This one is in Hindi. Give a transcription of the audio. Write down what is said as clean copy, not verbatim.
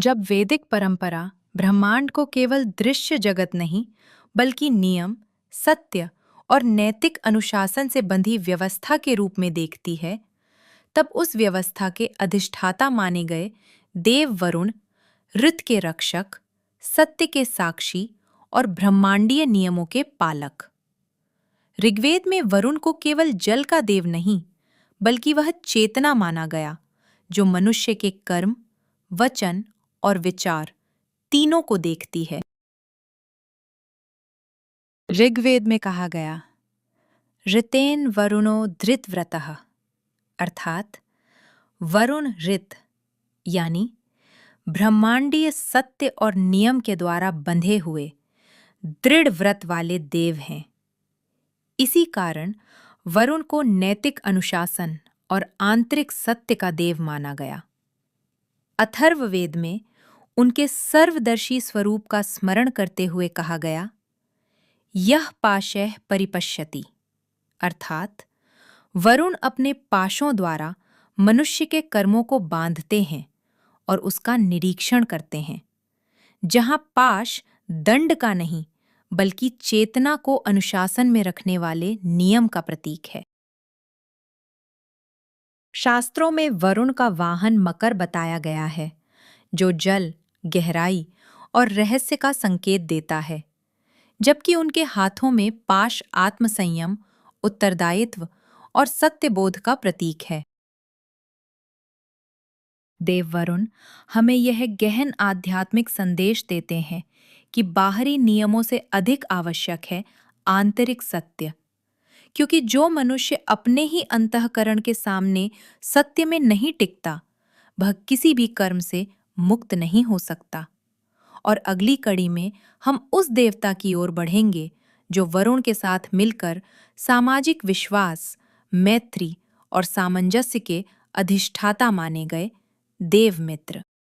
जब वैदिक परंपरा ब्रह्मांड को केवल दृश्य जगत नहीं, बल्कि नियम, सत्य और नैतिक अनुशासन से बंधी व्यवस्था के रूप में देखती है, तब उस व्यवस्था के अधिष्ठाता माने गए देव वरुण, ऋत के रक्षक, सत्य के साक्षी और ब्रह्मांडीय नियमों के पालक। ऋग्वेद में वरुण को केवल जल का देव नहीं, बल्कि वह चेतना माना गया जो मनुष्य के कर्म, वचन और विचार तीनों को देखती है। ऋग्वेद में कहा गया, ऋतेन वरुणो धृतव्रतः, अर्थात वरुण ऋत यानी ब्रह्मांडीय सत्य और नियम के द्वारा बंधे हुए दृढ़ व्रत वाले देव हैं। इसी कारण वरुण को नैतिक अनुशासन और आंतरिक सत्य का देव माना गया। अथर्ववेद में उनके सर्वदर्शी स्वरूप का स्मरण करते हुए कहा गया, यह पाशैः परिपश्यति, अर्थात वरुण अपने पाशों द्वारा मनुष्य के कर्मों को बांधते हैं और उसका निरीक्षण करते हैं। जहां पाश दंड का नहीं, बल्कि चेतना को अनुशासन में रखने वाले नियम का प्रतीक है। शास्त्रों में वरुण का वाहन मकर बताया गया है, जो जल, गहराई और रहस्य का संकेत देता है, जबकि उनके हाथों में पाश आत्मसंयम, उत्तरदायित्व और सत्यबोध का प्रतीक है। देव वरुण हमें यह गहन आध्यात्मिक संदेश देते हैं कि बाहरी नियमों से अधिक आवश्यक है आंतरिक सत्य, क्योंकि जो मनुष्य अपने ही अंतःकरण के सामने सत्य में नहीं टिकता, वह किसी भी कर्म से मुक्त नहीं हो सकता। और अगली कड़ी में हम उस देवता की ओर बढ़ेंगे जो वरुण के साथ मिलकर सामाजिक विश्वास, मैत्री और सामंजस्य के अधिष्ठाता माने गए, देवमित्र।